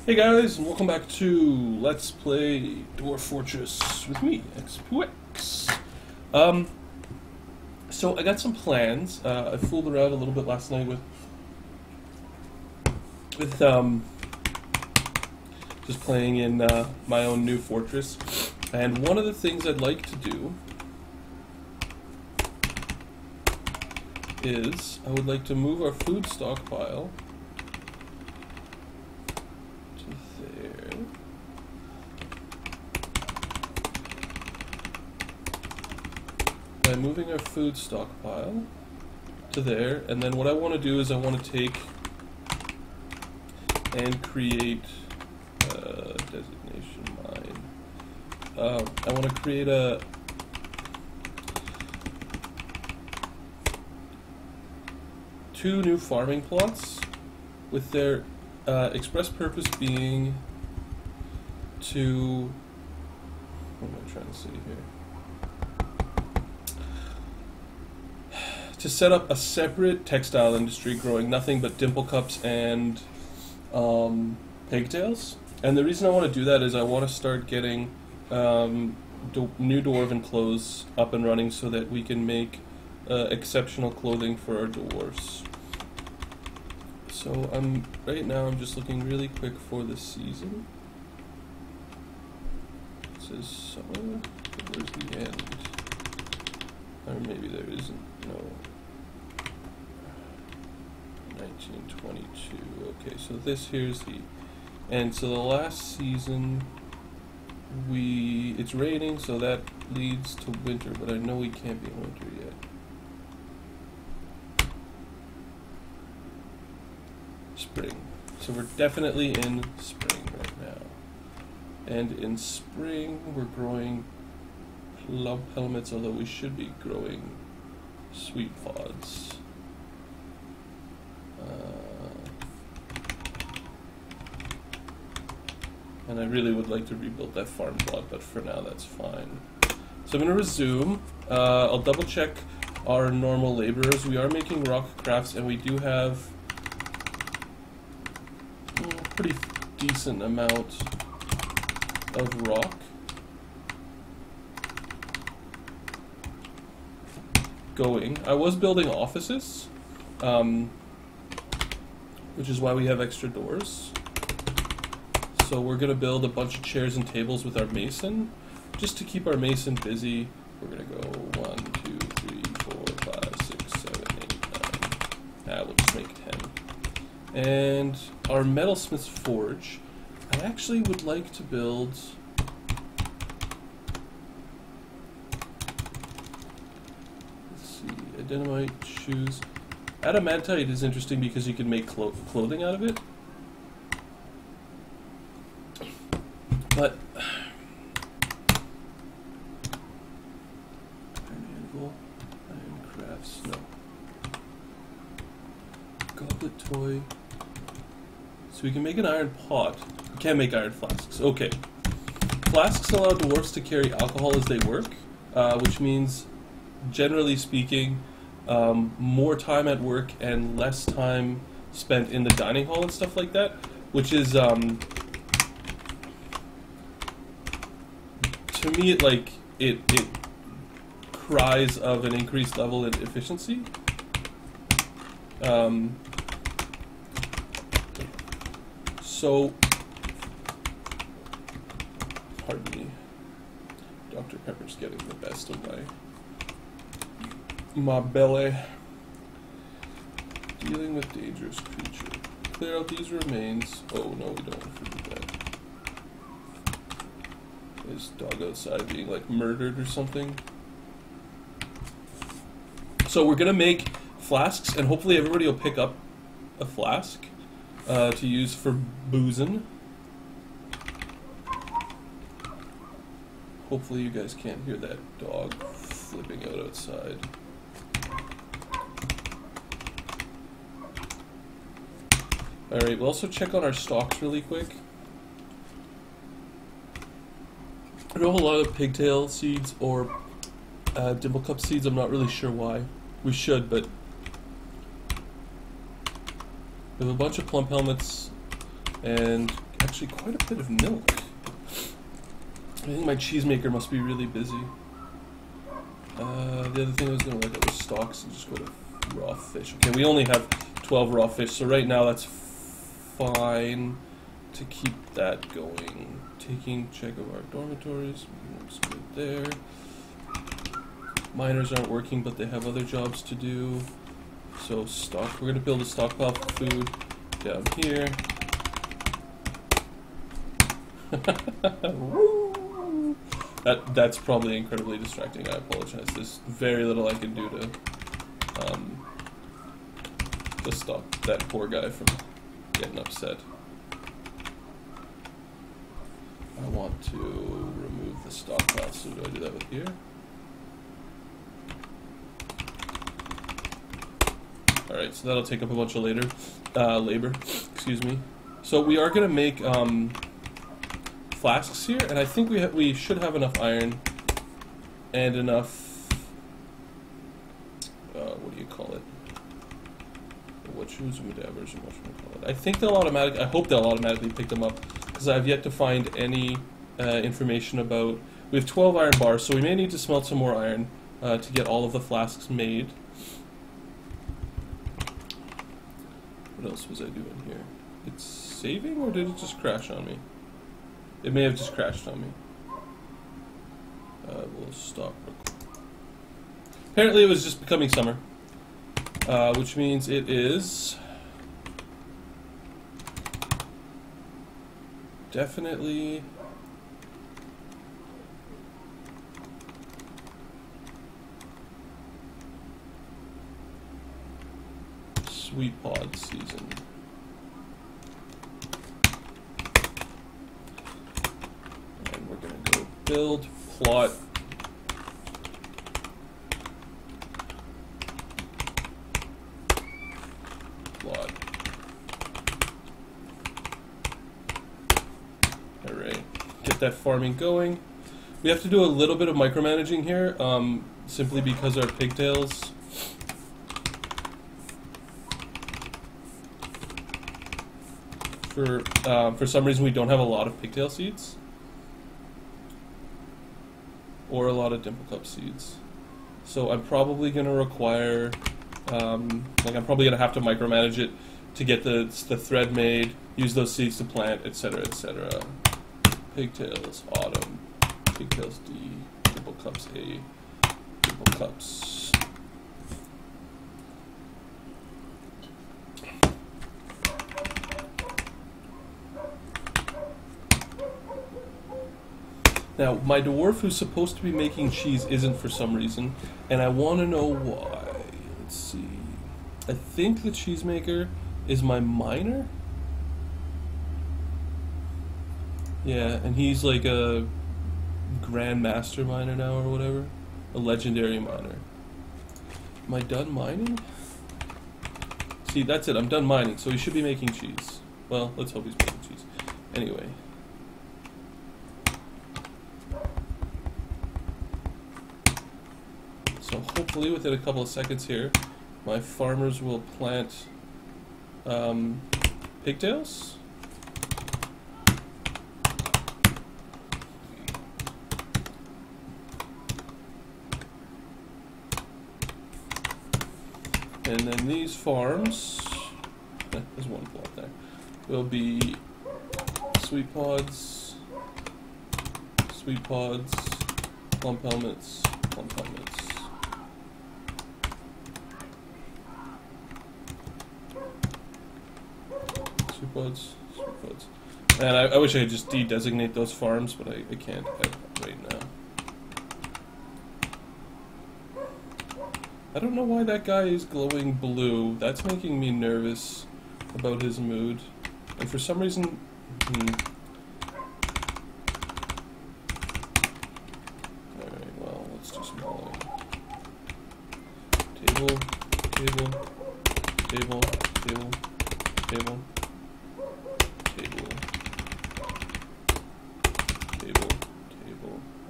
Hey guys, and welcome back to Let's Play Dwarf Fortress with me, X2X. So I got some plans. I fooled around a little bit last night with just playing in my own new fortress. And one of the things I'd like to do is I would like to move our food stockpile to there. By moving our food stockpile to there, and then what I want to do is I want to take and create designation mine. I want to create a two new farming plots with their express purpose being to, what am I trying to say here? To set up a separate textile industry growing nothing but dimple cups and pigtails. And the reason I want to do that is I want to start getting new dwarven clothes up and running so that we can make exceptional clothing for our dwarves. So right now I'm just looking really quick for the season. It says summer, but where's the end? Or maybe there isn't, no. 1922, okay, so this here's the end. So the last season, it's raining, so that leads to winter, but I know we can't be in winter yet. Spring. So we're definitely in spring right now. And in spring, we're growing plum helmets, although we should be growing sweet pods. And I really would like to rebuild that farm plot, but for now that's fine. So I'm going to resume. I'll double check our normal laborers. We are making rock crafts, and we do have a pretty decent amount of rock. Going. I was building offices, which is why we have extra doors. So we're going to build a bunch of chairs and tables with our mason, just to keep our mason busy. We're going to go 1, 2, 3, 4, 5, 6, 7, 8, 9. We'll just make 10. And our metalsmith's forge, I actually would like to build... Let's see, adamantite shoes. Adamantite is interesting because you can make clothing out of it. But iron anvil, iron crafts, no. Goblet toy. So we can make an iron pot. We can't make iron flasks. Okay. Flasks allow dwarves to carry alcohol as they work, which means, generally speaking, more time at work and less time spent in the dining hall and stuff like that, which is to me, it cries of an increased level in efficiency. So, pardon me, Dr. Pepper's getting the best of my belly. Dealing with dangerous creature. Clear out these remains. Oh no, we don't want to do that. This dog outside being like murdered or something. So we're gonna make flasks, and hopefully everybody will pick up a flask to use for boozing. Hopefully you guys can't hear that dog flipping out outside. Alright, we'll also check on our stocks really quick. I know a lot of pigtail seeds or dimple cup seeds. I'm not really sure why. We should, but we have a bunch of plump helmets, and actually quite a bit of milk. I think my cheesemaker must be really busy. The other thing I was going to look at was stocks and just go to raw fish. Okay, we only have 12 raw fish, so right now that's fine to keep that going. Taking check of our dormitories. Looks good there. Miners aren't working, but they have other jobs to do. So stock. We're going to build a stockpile for food down here. That's probably incredibly distracting. I apologize. There's very little I can do to stop that poor guy from getting upset. I want to remove the stockpile, so do I do that with here? Alright, so that'll take up a bunch of labor. Excuse me. So we are going to make flasks here, and I think we should have enough iron and enough, what do you call it? What shoes and dabbers and what should I call it? I think they'll automatically, I hope they'll automatically pick them up, because I've yet to find any information about, we have 12 iron bars, so we may need to smelt some more iron to get all of the flasks made. What else was I doing here? It's saving, or did it just crash on me? It may have just crashed on me. We'll stop. Apparently it was just becoming summer, which means it is definitely sweet pod season. And we're going to go build, plot, Alright, get that farming going. We have to do a little bit of micromanaging here, simply because our pigtails for some reason we don't have a lot of pigtail seeds or a lot of dimple cup seeds, so I'm probably going to require I'm probably going to have to micromanage it to get the thread made, use those seeds to plant, etc., etc. Pigtails autumn, pigtails D, dimple cups A, dimple cups. Now, my dwarf who's supposed to be making cheese isn't for some reason, and I want to know why. Let's see. I think the cheesemaker is my miner? Yeah, and he's like a grandmaster miner now or whatever. A legendary miner. Am I done mining? See, that's it. I'm done mining, so he should be making cheese. Well, let's hope he's making cheese. Anyway. So hopefully within a couple of seconds here, my farmers will plant pigtails. And then these farms, there's one plot there, will be sweet pods, plump helmets, sweet pods. And I wish I could just de-designate those farms, but I can't right now. I don't know why that guy is glowing blue. That's making me nervous about his mood. And for some reason... Alright, well, let's do some following. Table.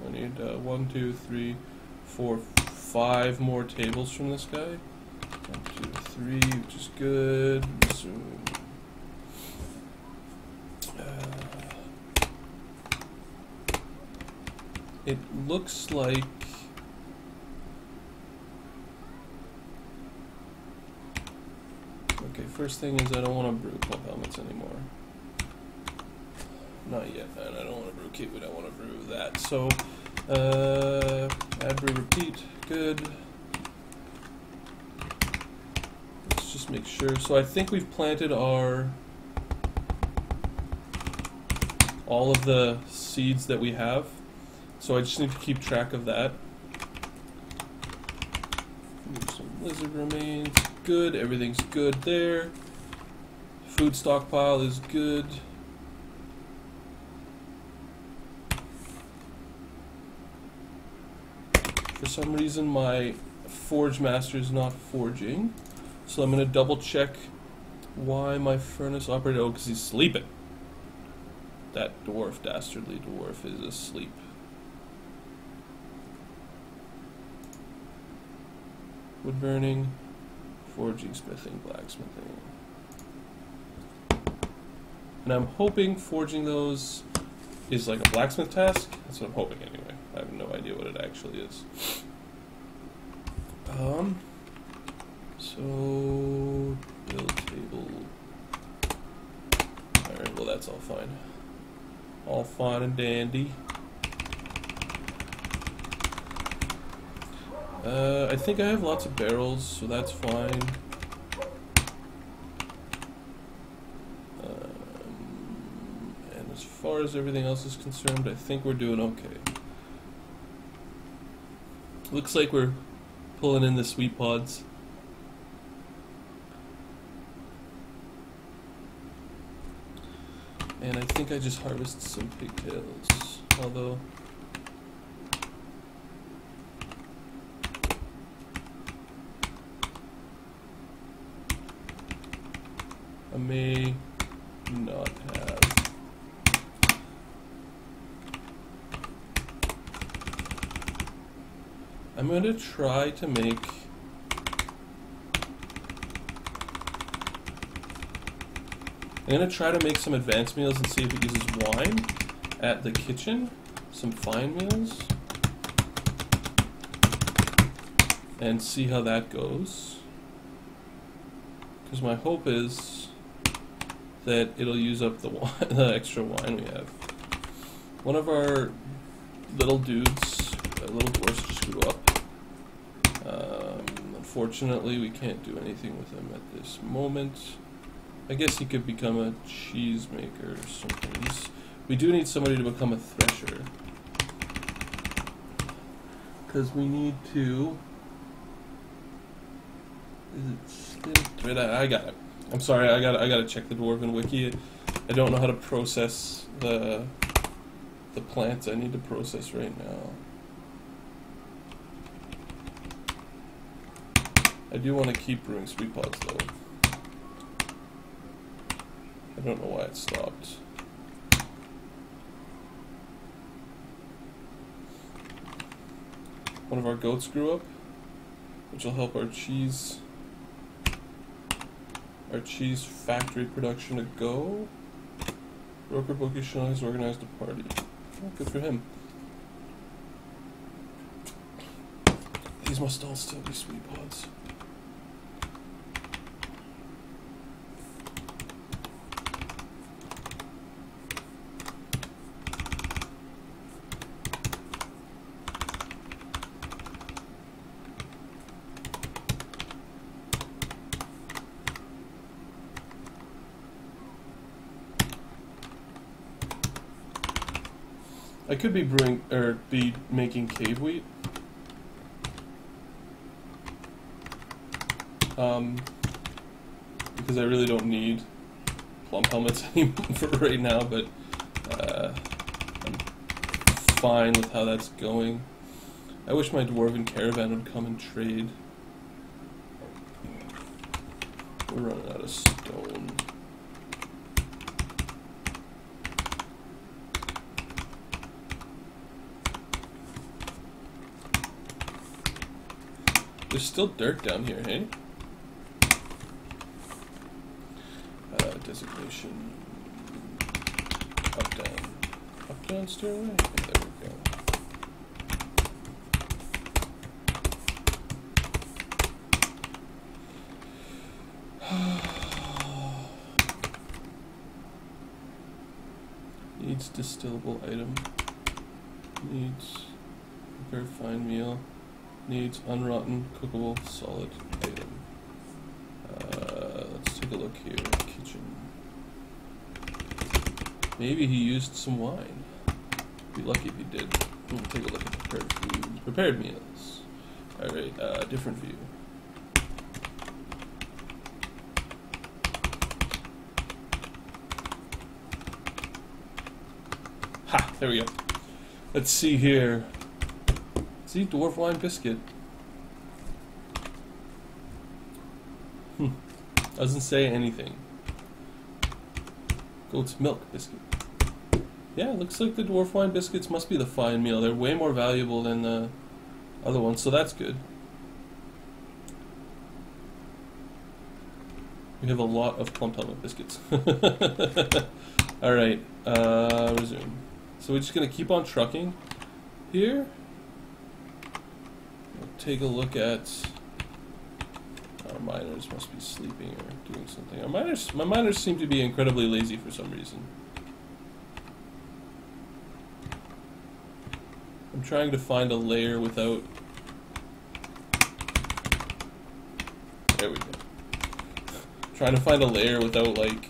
I need 1, 2, 3, 4, 5 more tables from this guy. 1, 2, 3, which is good. Resume. it looks like okay, first thing is I don't want to brew club helmets anymore. Not yet, and I don't want to brew kiwi, I want to brew that. So add brew repeat, good. Let's just make sure. So I think we've planted all of the seeds that we have. So I just need to keep track of that. Some lizard remains, good, everything's good there. Food stockpile is good. For some reason my Forge Master is not forging, so I'm going to double check why my furnace operated. Oh, because he's sleeping. That dwarf, dastardly dwarf, is asleep. Wood burning, forging, smithing, blacksmithing. And I'm hoping forging those is like a blacksmith task. That's what I'm hoping anyway. I have no idea what it actually is. So build table. Alright, well that's all fine. All fine and dandy. I think I have lots of barrels, so that's fine. And as far as everything else is concerned, I think we're doing okay. Looks like we're pulling in the sweet pods. And I think I just harvested some pigtails, although I may not have. I'm going to try to make some advanced meals and see if it uses wine at the kitchen, some fine meals, and see how that goes. Because my hope is that it'll use up the wine, the extra wine we have. One of our little dudes, little dwarfs, just grew up. Unfortunately, we can't do anything with him at this moment. I guess he could become a cheese maker or something. We do need somebody to become a thresher. Because we need to... Is it still... Wait, I got it. I'm sorry, I gotta check the Dwarven wiki. I don't know how to process the plants I need to process right now. I do want to keep brewing sweet pods though. I don't know why it stopped. One of our goats grew up, which will help our cheese factory production to go. Broker Bookish has organized a party. Oh, good for him. These must all still be sweet pods. I could be brewing or be making cave wheat. Because I really don't need plum helmets anymore for right now, but I'm fine with how that's going. I wish my dwarven caravan would come and trade. We're running out of stone. There's still dirt down here, hey? Designation. Up, down, stairway? Okay, there we go. Needs distillable item. Needs prepared fine meal. Needs unrotten cookable solid item. Let's take a look here. Kitchen. Maybe he used some wine. Be lucky if he did. We'll take a look at prepared foods. Prepared meals. Alright, different view. Ha! There we go. Let's see here. See, dwarf wine biscuit. Doesn't say anything. Goat's milk biscuit. Yeah, looks like the dwarf wine biscuits must be the fine meal. They're way more valuable than the other ones, so that's good. We have a lot of plum helmet biscuits. Alright, resume. So we're just going to keep on trucking here. We'll take a look at... Our miners must be sleeping or doing something. My miners seem to be incredibly lazy for some reason. I'm trying to find a layer without... There we go. Trying to find a layer without, like...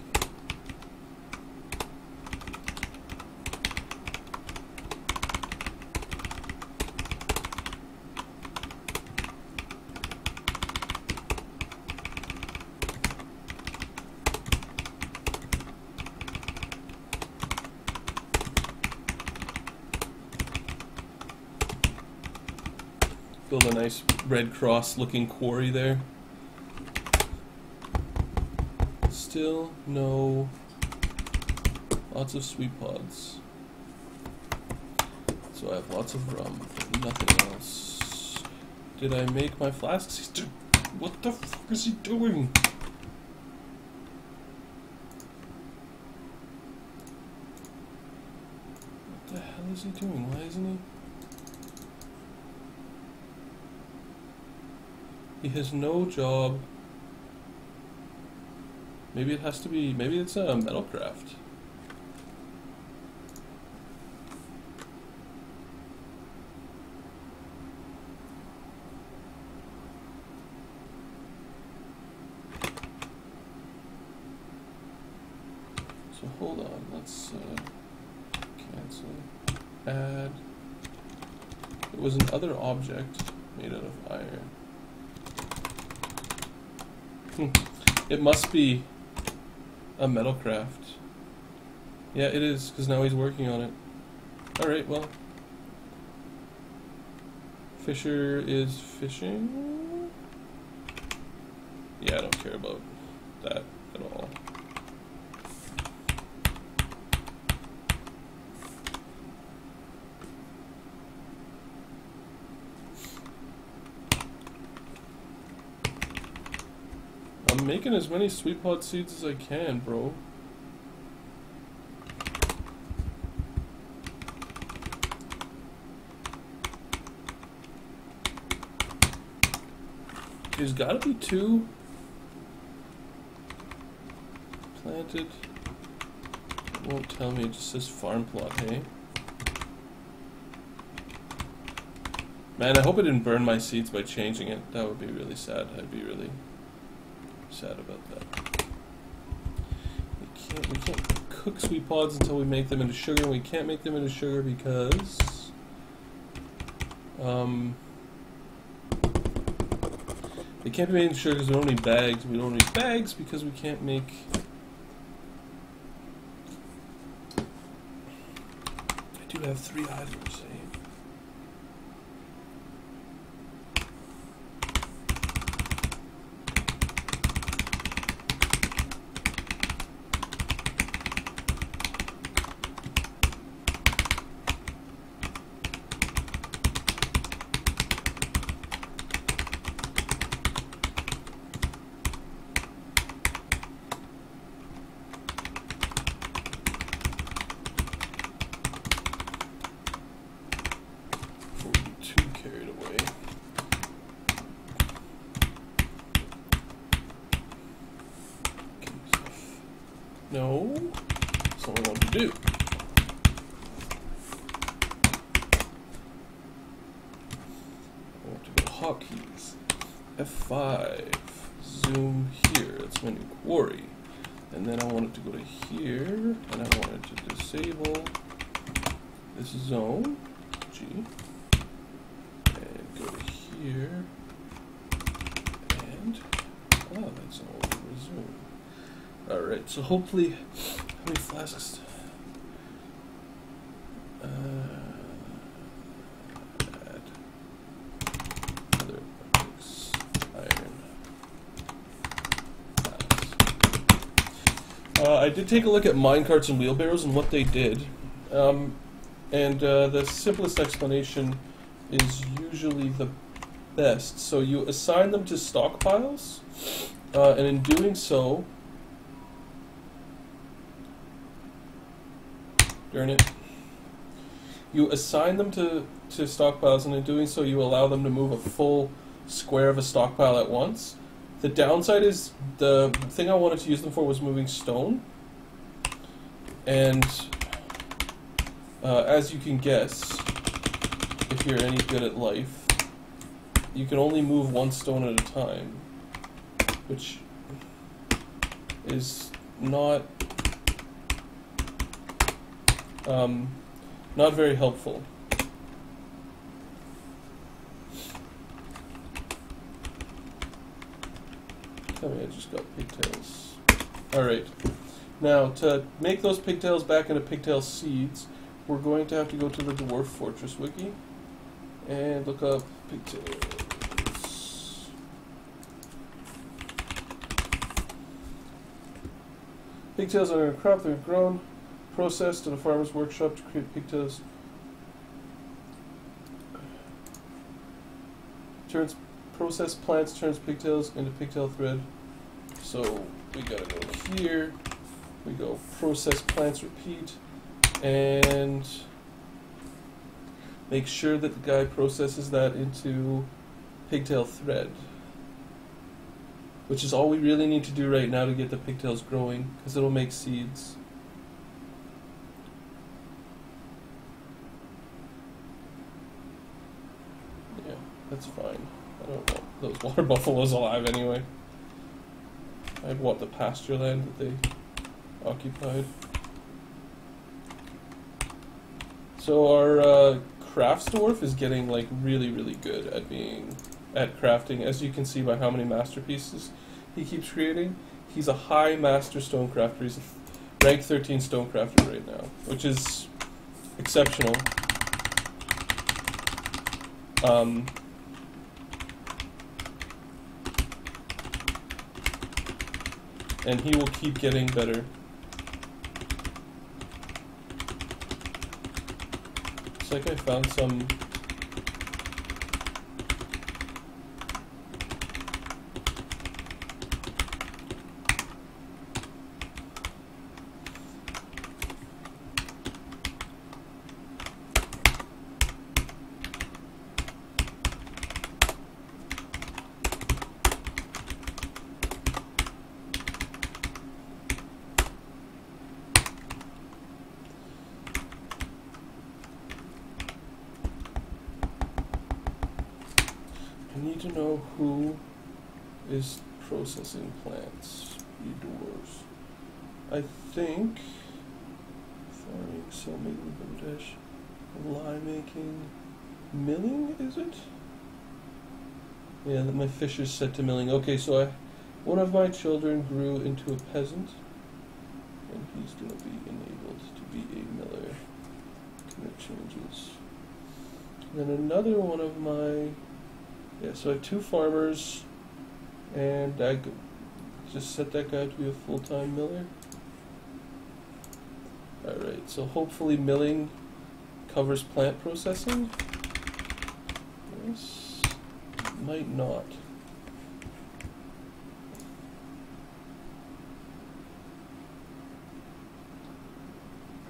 Build a nice Red Cross looking quarry there. Still no... Lots of sweet pods. So I have lots of rum, but nothing else. Did I make my flasks? What the fuck is he doing? What the hell is he doing? Why isn't he? He has no job. Maybe it has to be, maybe it's a metalcraft. So hold on, let's cancel, add. It was an other object made out of iron. It must be a metalcraft. Yeah, it is, because now he's working on it. Alright, well. Fisher is fishing. Yeah, I don't care about that at all. I'm making as many sweet pod seeds as I can, bro. There's gotta be 2 planted. It won't tell me, it just says farm plot, hey? Man, I hope I didn't burn my seeds by changing it. That would be really sad. I'd be really sad about that. We can't cook sweet pods until we make them into sugar, and we can't make them into sugar because they can't be made into sugar because we don't need bags. We don't need bags because we can't make I do have 3 items, eh? No, that's not what I want to do. F5, zoom here, that's my new quarry. And then I want it to go to here, and I want it to disable this zone, G, and go to here, and, oh, that's all resume. Alright, so hopefully, how many flasks? Add other bricks, iron. I did take a look at minecarts and wheelbarrows and what they did, and the simplest explanation is usually the best. So you assign them to stockpiles, and in doing so, darn it, you assign them to stockpiles, and in doing so you allow them to move a full square of a stockpile at once. The downside is, the thing I wanted to use them for was moving stone, and as you can guess, if you're any good at life, you can only move one stone at a time, which is not very helpful. Tell me I just got pigtails. Alright. Now, to make those pigtails back into pigtail seeds, we're going to have to go to the Dwarf Fortress wiki and look up pigtails. Pigtails are a crop that are grown, processed in a farmer's workshop to create pigtails. Processed plants turns pigtails into pigtail thread. So we gotta go here, we go process plants repeat, and make sure that the guy processes that into pigtail thread, which is all we really need to do right now to get the pigtails growing, because it'll make seeds. Yeah, that's fine. I don't want those water buffaloes alive anyway. I'd want the pasture land that they occupied. So our crafts dwarf is getting like really good at crafting, as you can see by how many masterpieces he keeps creating. He's a high master stone crafter. He's a rank 13 stone crafter right now, which is exceptional. And he will keep getting better. It's like I found some I need to know who is processing plants. You dwarves. I think farming, cell making, dash, lye making, milling, is it? Yeah, my fish is set to milling. Okay, so one of my children grew into a peasant, and he's going to be enabled to be a miller. Commit changes. And then another one of my... Yeah, so I have 2 farmers, and I just set that guy to be a full-time miller. Alright, so hopefully milling covers plant processing. Yes, might not.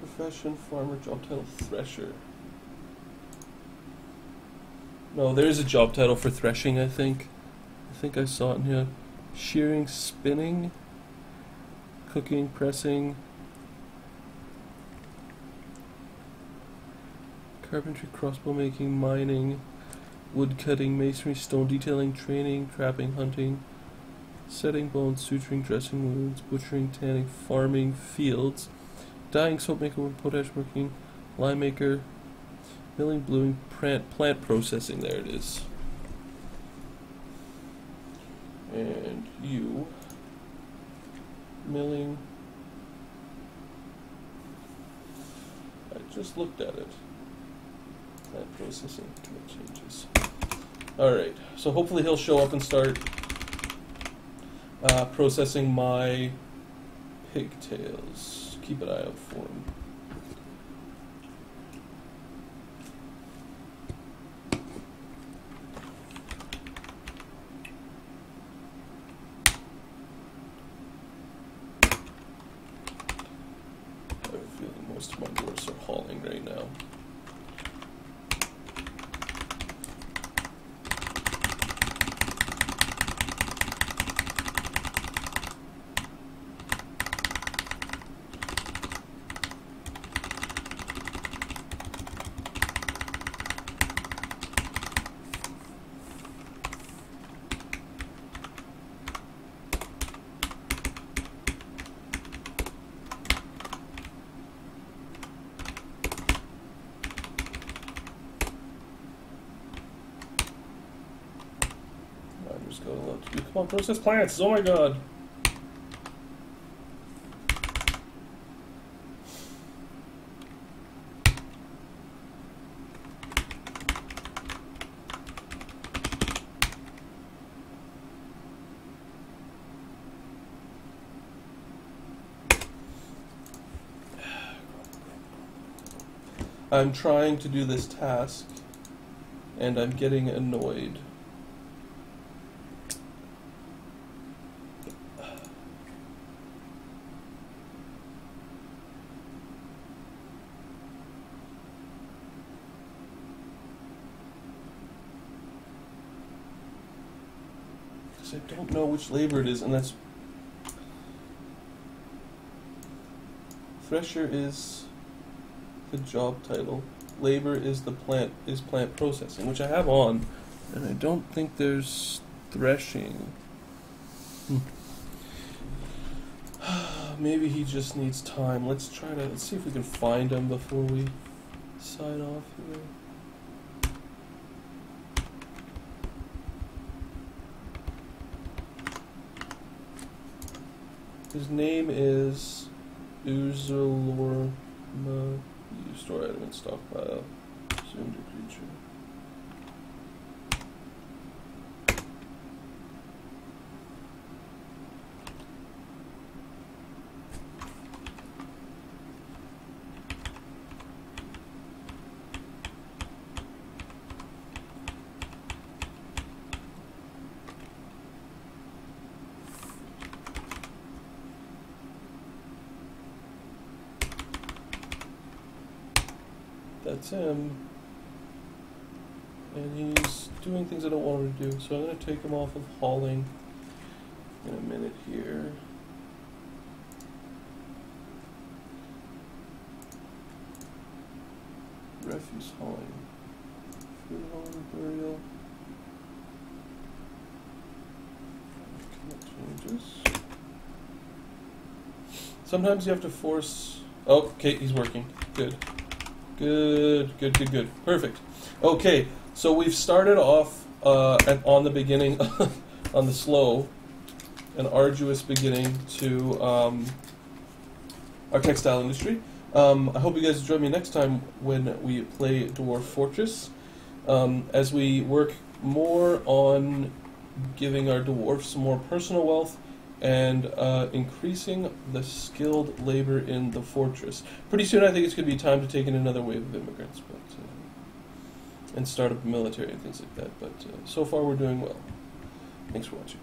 Profession, farmer, job title, thresher. No, there is a job title for threshing, I think. I think I saw it in here. Shearing, spinning, cooking, pressing, carpentry, crossbow making, mining, wood cutting, masonry, stone detailing, training, trapping, hunting, setting bones, suturing, dressing wounds, butchering, tanning, farming, fields, dyeing, soap maker, potash working, lime maker, milling, bluing, plant processing. There it is. And you, milling. I just looked at it. Plant processing, commit changes. Alright, so hopefully he'll show up and start processing my pigtails. Keep an eye out for him. I have a feeling most of my dwarfs are hauling right now. Just got a lot to do. Come on, process plants! Oh my god! I'm trying to do this task, and I'm getting annoyed. I don't know which labor it is, and that's thresher is the job title. Labor is the plant processing, which I have on, and I don't think there's threshing. Maybe he just needs time. Let's see if we can find him before we sign off here. His name is Uzalorma. You store item in stockpile. Assumed your creature. That's him. And he's doing things I don't want him to do, so I'm going to take him off of hauling in a minute here. Refuse hauling. Food hauling, burial. Commit changes. Sometimes you have to force... Oh, okay, he's working. Good. Good. Perfect. Okay, so we've started off on the beginning, on the slow and arduous beginning to our textile industry. I hope you guys join me next time when we play Dwarf Fortress, as we work more on giving our dwarfs more personal wealth and increasing the skilled labor in the fortress. Pretty soon I think it's going to be time to take in another wave of immigrants, but and start up a military and things like that. But so far we're doing well. Thanks for watching.